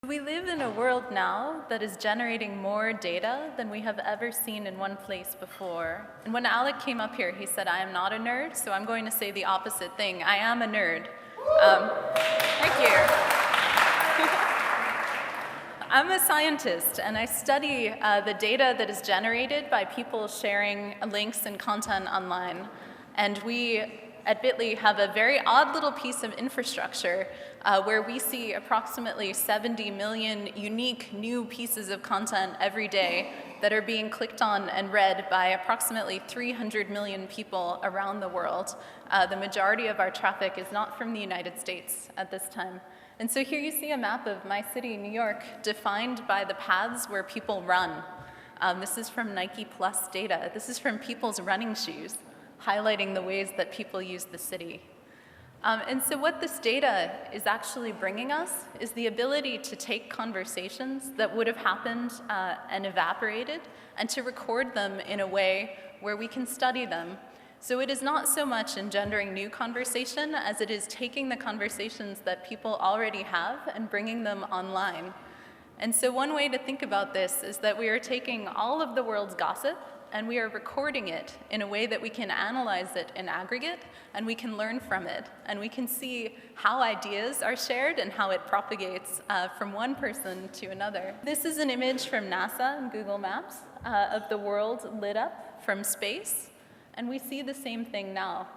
We live in a world now that is generating more data than we have ever seen in one place before. And when Alec came up here, he said, I am not a nerd, so I'm going to say the opposite thing. I am a nerd. Thank you. I'm a scientist, and I study the data that is generated by people sharing links and content online. And we at Bitly have a very odd little piece of infrastructure where we see approximately 70 million unique new pieces of content every day that are being clicked on and read by approximately 300 million people around the world. The majority of our traffic is not from the United States at this time. And so here you see a map of my city, New York, defined by the paths where people run. This is from Nike Plus data. This is from people's running shoes, highlighting the ways that people use the city. And so what this data is actually bringing us is the ability to take conversations that would have happened and evaporated and to record them in a way where we can study them. So it is not so much engendering new conversation as it is taking the conversations that people already have and bringing them online. And so one way to think about this is that we are taking all of the world's gossip and we are recording it in a way that we can analyze it in aggregate, and we can learn from it, and we can see how ideas are shared and how it propagates from one person to another. This is an image from NASA and Google Maps of the world lit up from space, and we see the same thing now.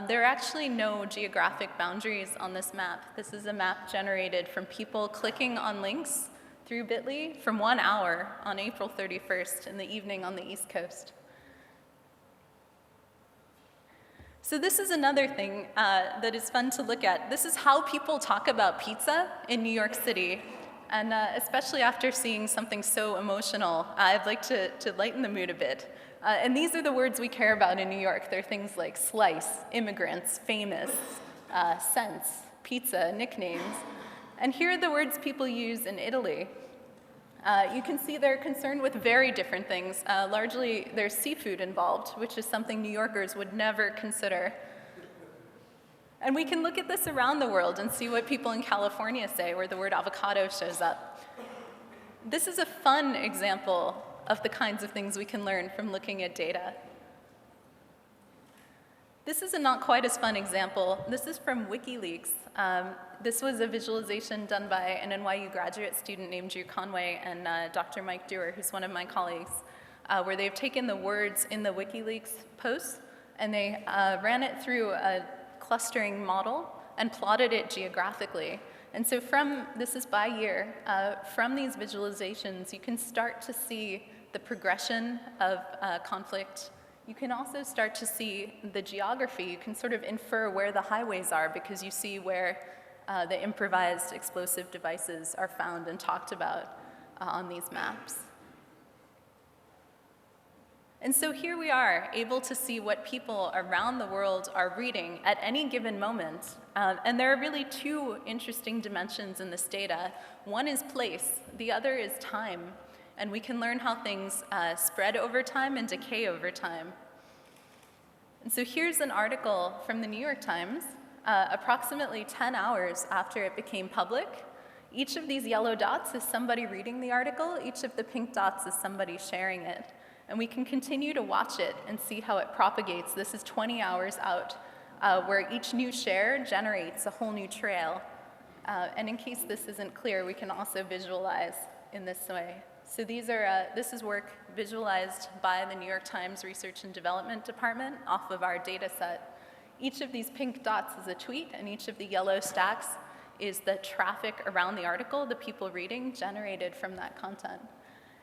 There are actually no geographic boundaries on this map. This is a map generated from people clicking on links through Bitly from 1 hour on April 31st in the evening on the East Coast. So this is another thing that is fun to look at. This is how people talk about pizza in New York City. And especially after seeing something so emotional, I'd like to lighten the mood a bit. And these are the words we care about in New York. They're things like slice, immigrants, famous, cents, pizza, nicknames. And here are the words people use in Italy. You can see they're concerned with very different things. Largely, there's seafood involved, which is something New Yorkers would never consider. And we can look at this around the world and see what people in California say, where the word avocado shows up. This is a fun example of the kinds of things we can learn from looking at data. This is a not quite as fun example. This is from WikiLeaks. This was a visualization done by an NYU graduate student named Drew Conway and Dr. Mike Dewar, who's one of my colleagues, where they've taken the words in the WikiLeaks posts and they ran it through a clustering model and plotted it geographically. And so this is by year, from these visualizations, you can start to see the progression of conflict. You can also start to see the geography. You can sort of infer where the highways are because you see where the improvised explosive devices are found and talked about on these maps. And so here we are, able to see what people around the world are reading at any given moment. And there are really two interesting dimensions in this data. One is place, the other is time. And we can learn how things spread over time and decay over time. And so here's an article from the New York Times, approximately 10 hours after it became public. Each of these yellow dots is somebody reading the article. Each of the pink dots is somebody sharing it. And we can continue to watch it and see how it propagates. This is 20 hours out, where each new share generates a whole new trail. And in case this isn't clear, we can also visualize in this way. So this is work visualized by the New York Times Research and Development Department off of our data set. Each of these pink dots is a tweet, and each of the yellow stacks is the traffic around the article, the people reading, generated from that content.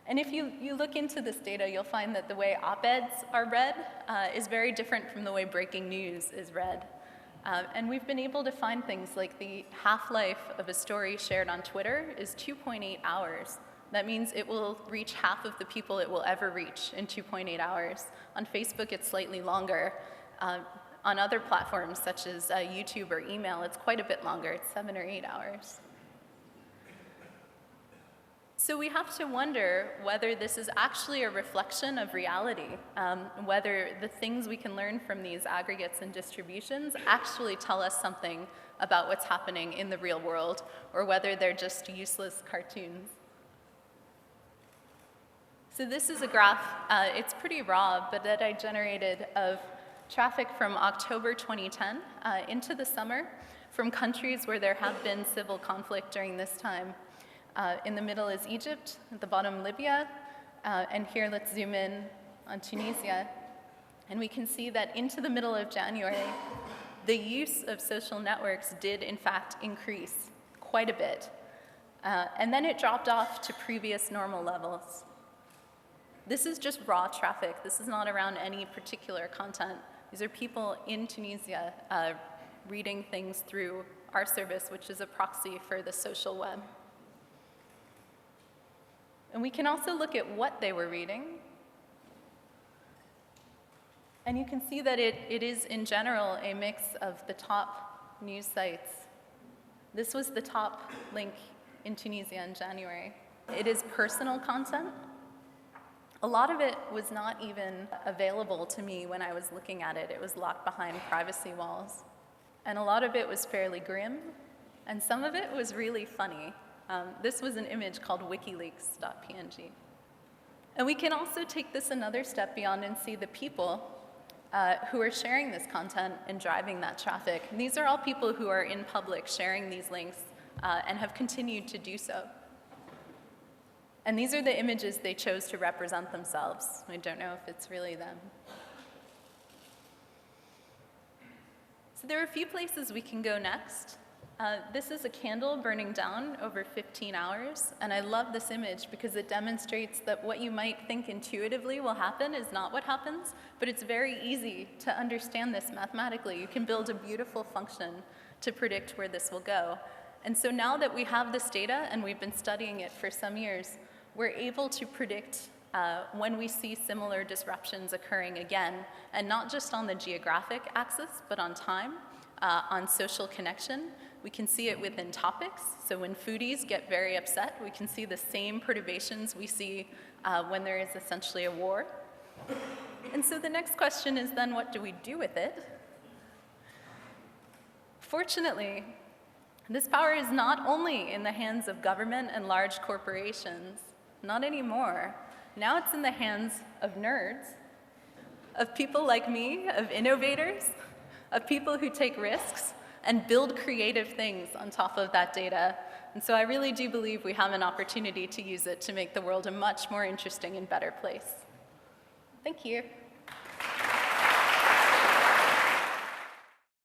And if you look into this data, you'll find that the way op-eds are read is very different from the way breaking news is read. And we've been able to find things like the half-life of a story shared on Twitter is 2.8 hours. That means it will reach half of the people it will ever reach in 2.8 hours. On Facebook, it's slightly longer. On other platforms, such as YouTube or email, it's quite a bit longer. It's 7 or 8 hours. So we have to wonder whether this is actually a reflection of reality, whether the things we can learn from these aggregates and distributions actually tell us something about what's happening in the real world, or whether they're just useless cartoons. So this is a graph, it's pretty raw, but that I generated of traffic from October 2010 into the summer from countries where there have been civil conflict during this time. In the middle is Egypt, at the bottom Libya, and here let's zoom in on Tunisia. And we can see that into the middle of January, the use of social networks did in fact increase quite a bit. And then it dropped off to previous normal levels. This is just raw traffic. This is not around any particular content. These are people in Tunisia reading things through our service, which is a proxy for the social web. And we can also look at what they were reading. And you can see that it is, in general, a mix of the top news sites. This was the top link in Tunisia in January. It is personal content. A lot of it was not even available to me when I was looking at it. It was locked behind privacy walls. And a lot of it was fairly grim, and some of it was really funny. This was an image called wikileaks.png. And we can also take this another step beyond and see the people who are sharing this content and driving that traffic. And these are all people who are in public sharing these links and have continued to do so. And these are the images they chose to represent themselves. I don't know if it's really them. So there are a few places we can go next. This is a candle burning down over 15 hours, and I love this image because it demonstrates that what you might think intuitively will happen is not what happens, but it's very easy to understand this mathematically. You can build a beautiful function to predict where this will go. And so now that we have this data, and we've been studying it for some years, we're able to predict when we see similar disruptions occurring again, and not just on the geographic axis, but on time, on social connection. We can see it within topics. So when foodies get very upset, we can see the same perturbations we see when there is essentially a war. And so the next question is then, what do we do with it? Fortunately, this power is not only in the hands of government and large corporations, not anymore. Now it's in the hands of nerds, of people like me, of innovators, of people who take risks and build creative things on top of that data. And so I really do believe we have an opportunity to use it to make the world a much more interesting and better place. Thank you.